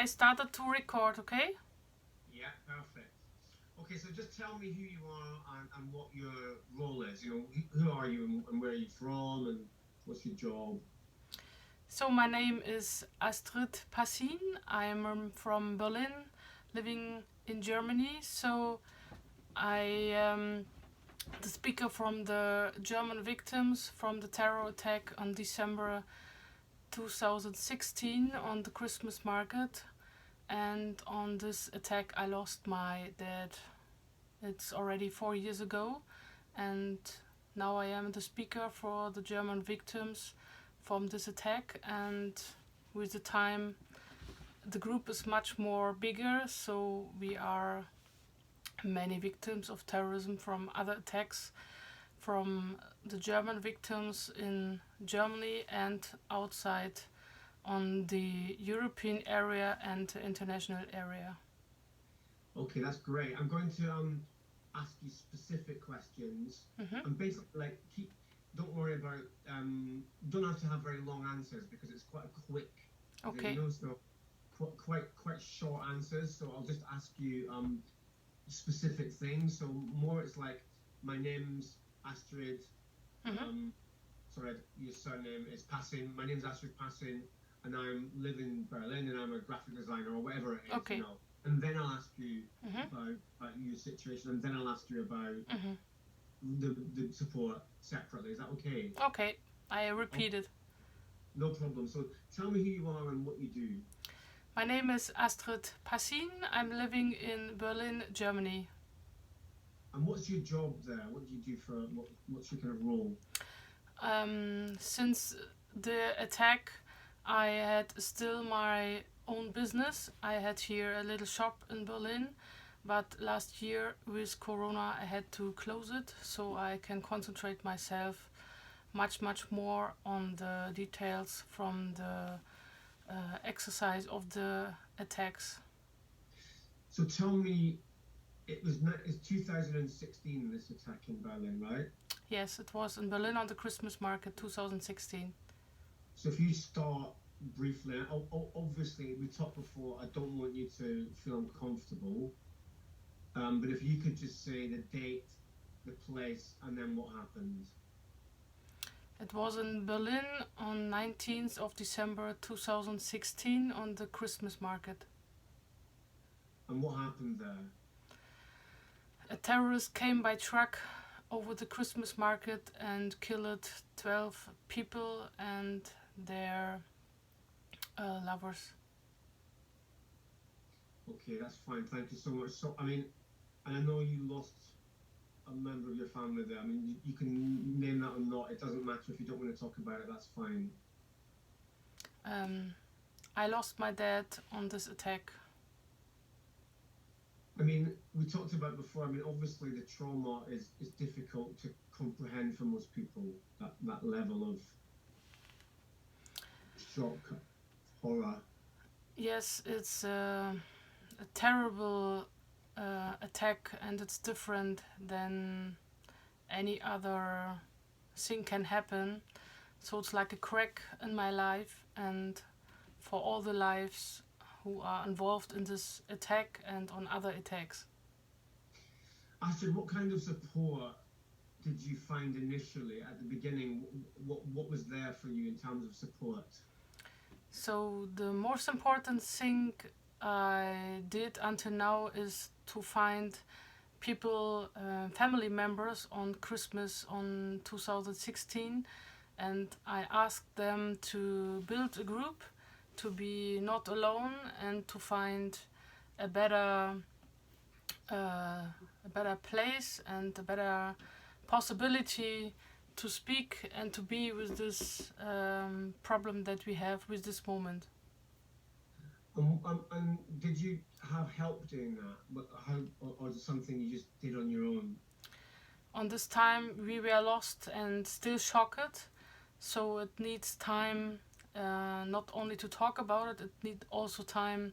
I started to record, okay? Yeah, perfect. Okay, so just tell me who you are and what your role is. You know, who are you and where are you from and what's your job? So my name is Astrid Passin. I'm from Berlin, living in Germany. So I am the speaker from the German victims from the terror attack on December 2016 on the Christmas market. And on this attack, I lost my dad. It's already 4 years ago, and now I am the speaker for the German victims from this attack. And with the time, the group is much more bigger, so we are many victims of terrorism from other attacks, from the German victims in Germany and outside on the European area and the international area. Okay, that's great. I'm going to ask you specific questions Mm-hmm. and basically like keep. Don't worry about don't have to have very long answers because it's quite a quick thing, you Okay. know. So quite short answers. So I'll just ask you specific things. So more, it's like my name's Astrid. Mm-hmm. Um, sorry, your surname is Passin. My name's Astrid Passin, and I'm live in Berlin, and I'm a graphic designer or whatever it is, you Okay. know. And then I'll ask you Mm-hmm. about your situation, and then I'll ask you about Mm-hmm. the support separately. Is that okay? Okay. I Oh, repeat it. no problem. So tell me who you are and what you do. My name is Astrid Passin. I'm living in Berlin, Germany. And what's your job there? What do you do for what's your kind of role? Since the attack, I had still my own business. I had here a little shop in Berlin, but last year with Corona, I had to close it so I can concentrate myself much more on the details from the exercise of the attacks. So tell me, it's 2016 this attack in Berlin, right? Yes, it was in Berlin on the Christmas market 2016. So if you start briefly, obviously we talked before. I don't want you to feel uncomfortable, but if you could just say the date, the place, and then what happened, It was in Berlin on 19th of December 2016 on the Christmas market. and what happened there. A terrorist came by truck over the Christmas market and killed 12 people and their lovers. Okay, that's fine. Thank you so much. So I mean, and I know you lost a member of your family there. I mean, you can name that or not. It doesn't matter if you don't want to talk about it. That's fine. Um, I lost my dad on this attack. I mean, we talked about before. I mean, obviously the trauma is difficult to comprehend for most people. That level of shock, horror. Yes, it's a terrible attack and it's different than any other thing can happen. So it's like a crack in my life, and for all the lives who are involved in this attack and on other attacks. Astrid, what kind of support did you find initially at the beginning? What was there for you in terms of support? So the most important thing I did until now is to find people, family members on Christmas on 2016, and I asked them to build a group to be not alone and to find a better a better place and a better possibility to speak and to be with this problem that we have with this moment. And did you have help doing that? How, or is it something you just did on your own? On this time, we were lost and still shocked, so it needs time not only to talk about it, it needs also time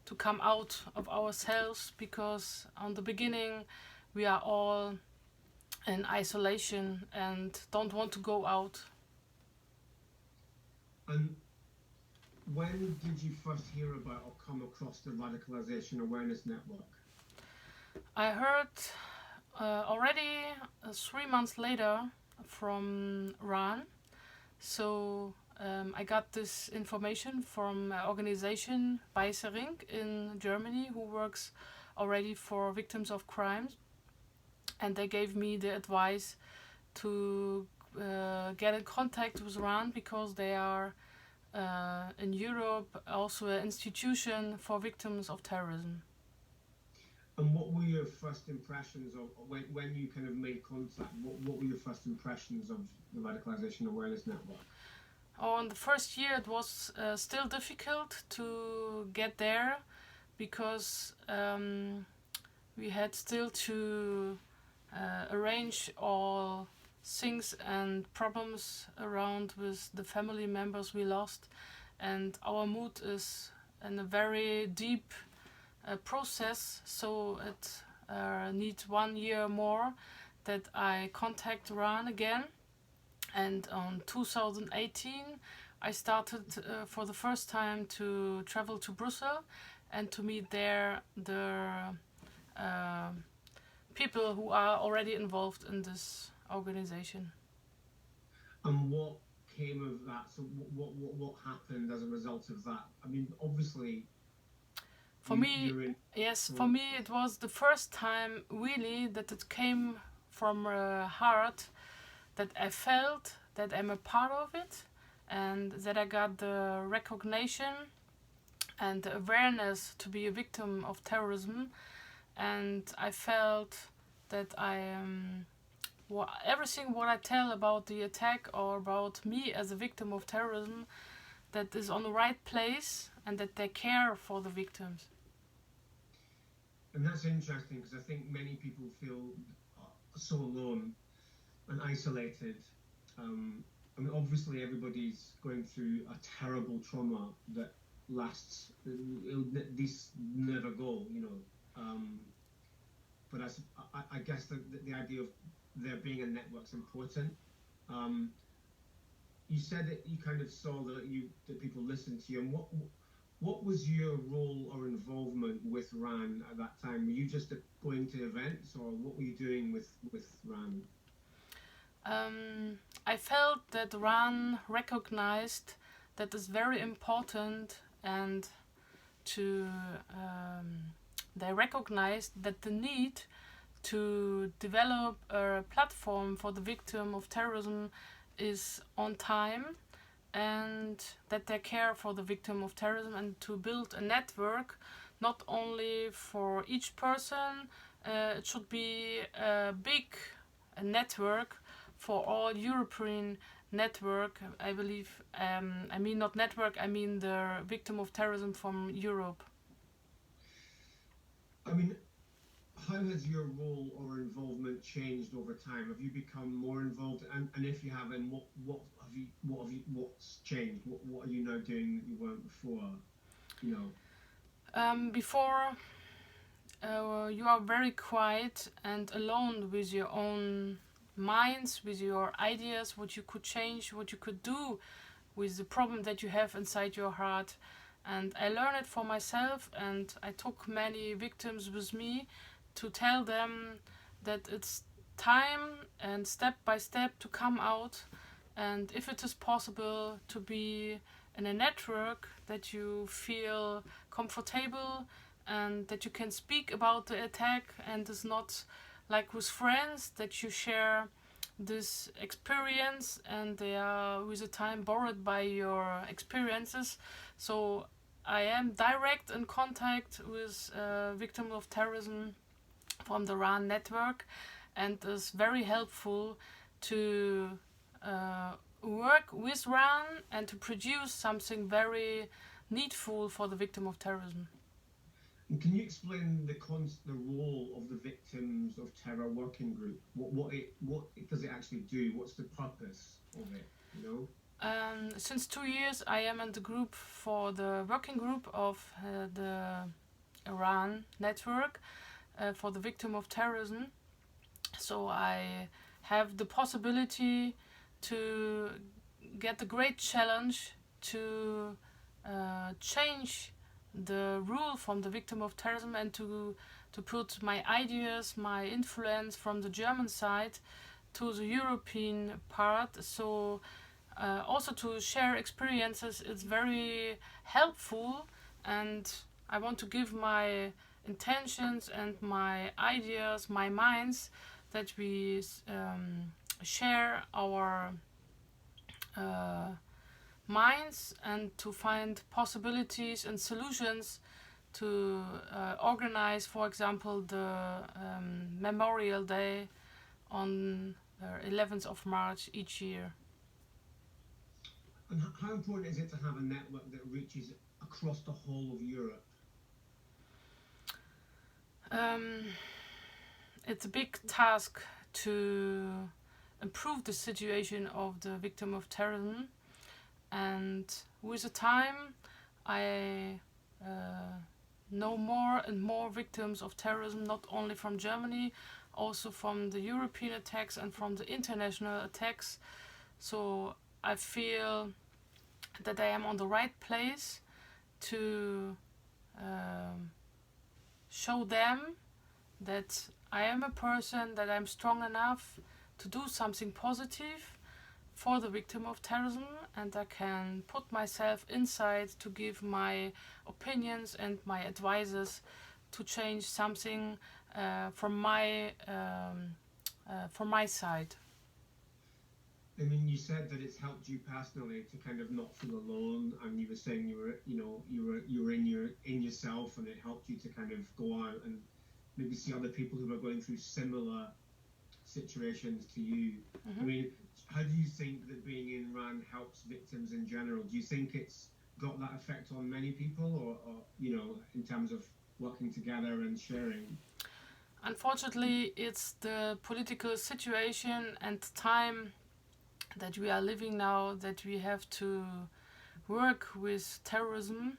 to come out of ourselves because on the beginning we are all in isolation and don't want to go out. And When did you first hear about or come across the Radicalization Awareness Network? I heard already 3 months later from Ran. So I got this information from an organization Weißering in Germany who works already for victims of crimes, and they gave me the advice to get in contact with Ran because they are in Europe also an institution for victims of terrorism. And what were your first impressions of when you kind of made contact? What were your first impressions of the Radicalization Awareness Network? Oh, in the first year, it was still difficult to get there because we had still to arrange all things and problems around with the family members we lost, and our mood is in a very deep process, so it needs 1 year more that I contact Ran again. And on 2018, I started for the first time to travel to Brussels and to meet there the uh, people who are already involved in this organization. And what came of that? So what happened as a result of that? I mean, obviously, For me, you're in. yes, for me it was the first time really that it came from a heart that I felt that I'm a part of it and that I got the recognition and the awareness to be a victim of terrorism, and I felt that I am everything what I tell about the attack or about me as a victim of terrorism, that is on the right place and that they care for the victims. And that's interesting because I think many people feel so alone and isolated. I mean, obviously, everybody's going through a terrible trauma that lasts. These never go, you know. But I guess the idea of there being a network's important. Um, you said that you kind of saw that people listened to you, and what was your role or involvement with RAN at that time? Were you just going to events, or what were you doing with RAN? I felt that Ran recognized that it's very important, and to they recognized that the need to develop a platform for the victim of terrorism is on time, and that they care for the victim of terrorism, and to build a network not only for each person. It should be a big network for all European network, I believe. I mean not network, I mean the victim of terrorism from Europe. I mean, how has your role or involvement changed over time? Have you become more involved? And if you have, then what's changed? What are you now doing that you weren't before? You know. Before, you are very quiet and alone with your own minds, with your ideas, what you could change, what you could do with the problem that you have inside your heart. And I learned it for myself, and I took many victims with me to tell them that it's time and step by step to come out, and if it is possible to be in a network that you feel comfortable and that you can speak about the attack, and it's not like with friends that you share this experience and they are with the time borrowed by your experiences. So I am direct in contact with victims of terrorism from the RAN network, and is very helpful to work with RAN and to produce something very needful for the victim of terrorism. And can you explain the role of the Victims of Terror Working Group? What does it actually do? What's the purpose of it? You know. Since 2 years, I am in the group for the working group of the Iran network for the victim of terrorism. So I have the possibility to get the great challenge to change the rule from the victim of terrorism and to put my ideas, my influence from the German side to the European part. So also to share experiences, it's very helpful, and I want to give my intentions and my ideas, my minds, that we share our uh, minds and to find possibilities and solutions to organize, for example, the Memorial Day on 11th of March each year. And how important is it to have a network that reaches across the whole of Europe? Um, it's a big task to improve the situation of the victim of terrorism, and with the time I know more and more victims of terrorism, not only from Germany, also from the European attacks and from the international attacks. So I feel that I am on the right place to show them that I am a person, that I'm strong enough to do something positive for the victim of terrorism, and I can put myself inside to give my opinions and my advices to change something from my side. I mean, you said that it's helped you personally to kind of not feel alone, and you were saying you were in yourself, and it helped you to kind of go out and maybe see other people who are going through similar situations to you. I Mm-hmm. mean, how do you think that being in RAN helps victims in general? Do you think it's got that effect on many people, or in terms of working together and sharing? Unfortunately, it's the political situation and time that we are living now that we have to work with terrorism.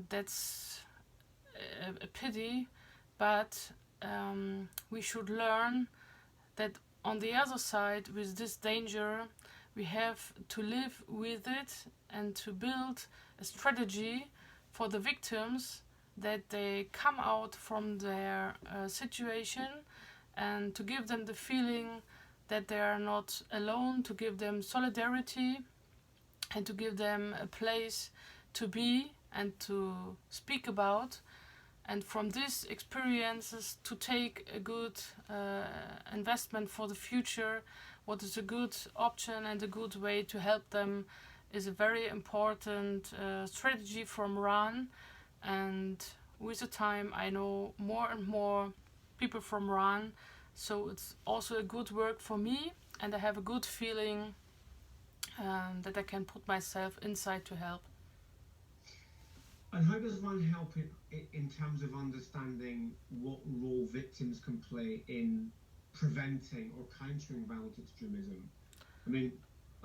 That's a pity, but we should learn that on the other side, with this danger, we have to live with it and to build a strategy for the victims that they come out from their situation, and to give them the feeling that they are not alone, to give them solidarity and to give them a place to be and to speak about, and from these experiences to take a good investment for the future. What is a good option and a good way to help them is a very important strategy from RAN. And with the time, I know more and more people from RAN, so it's also a good work for me, and I have a good feeling that I can put myself inside to help. And how does one help in terms of understanding what role victims can play in preventing or countering violent extremism? I mean,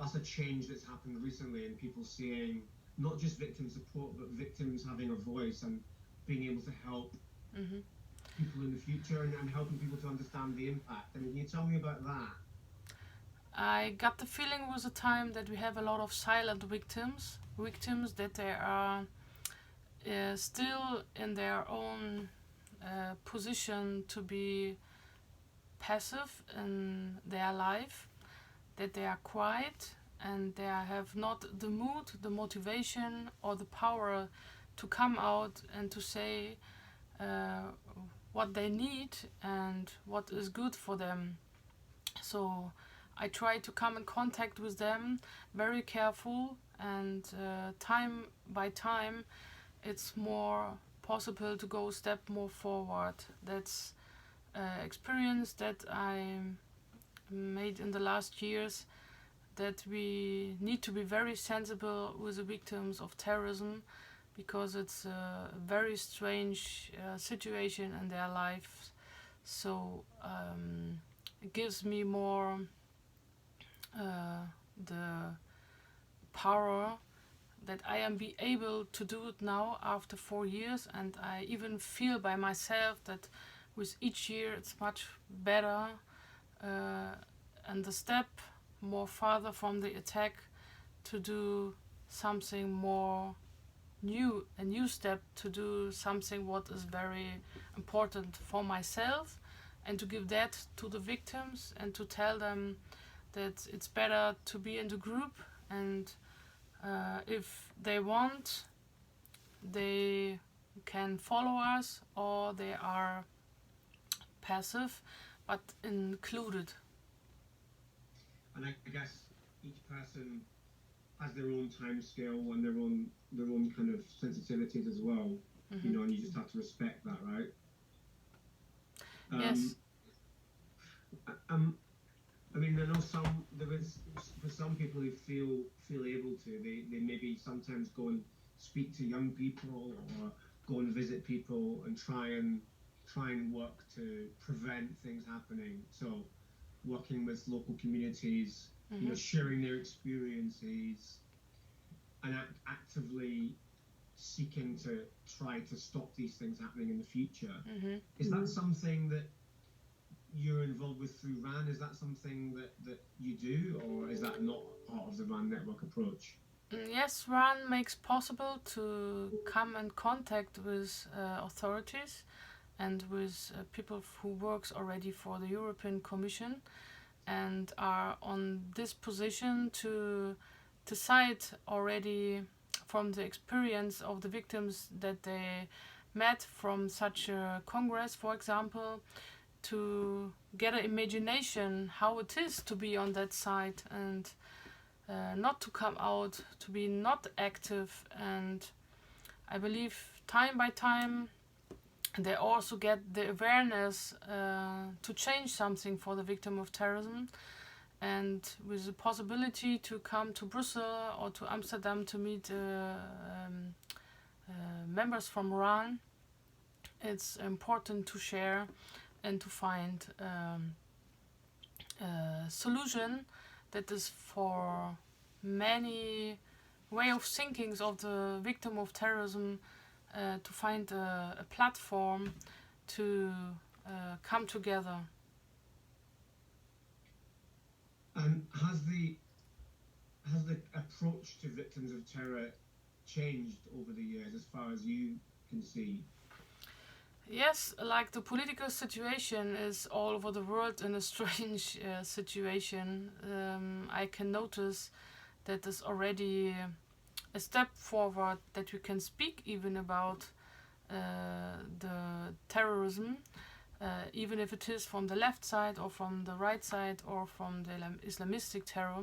that's a change that's happened recently, and people seeing not just victim support, but victims having a voice and being able to help Mm-hmm. people in the future, and helping people to understand the impact. I mean, can you tell me about that? I got the feeling with the time that we have a lot of silent victims, victims that they are still in their own position to be passive in their life, that they are quiet and they have not the mood, the motivation, or the power to come out and to say uh, what they need and what is good for them. So I try to come in contact with them, very careful, and time by time it's more possible to go a step more forward. That's experience that I made in the last years, that we need to be very sensible with the victims of terrorism, because it's a very strange situation in their lives. So it gives me more the power that I am be able to do it now after 4 years, and I even feel by myself that with each year it's much better, and the step more farther from the attack to do something more new, a new step to do something what is very important for myself, and to give that to the victims and to tell them that it's better to be in the group, and if they want, they can follow us, or they are passive but included. And I guess each person has their own time scale and their own kind of sensitivities as well. Mm-hmm. You know, and you just have to respect that, right? Yes. Um, I mean, I know there is for some people who feel able to, they maybe sometimes go and speak to young people or go and visit people and try and work to prevent things happening. So working with local communities, Mm-hmm. Sharing their experiences and actively seeking to try to stop these things happening in the future. Mm-hmm. Is that something that you're involved with through RAN? Is that something that you do, or is that not part of the RAN network approach? Yes, RAN makes possible to come in contact with authorities and with people who works already for the European Commission and are on this position to decide already from the experience of the victims that they met from such a congress, for example, to get an imagination how it is to be on that side, and not to come out, to be not active. And I believe time by time they also get the awareness to change something for the victim of terrorism, and with the possibility to come to Brussels or to Amsterdam to meet members from RAN, it's important to share and to find a solution that is for many way of thinkings of the victim of terrorism, to find a platform to come together. And has the approach to victims of terror changed over the years, as far as you can see? Yes, like the political situation is all over the world in a strange situation. I can notice that there's already a step forward that we can speak even about the terrorism, even if it is from the left side or from the right side or from the Islamistic terror.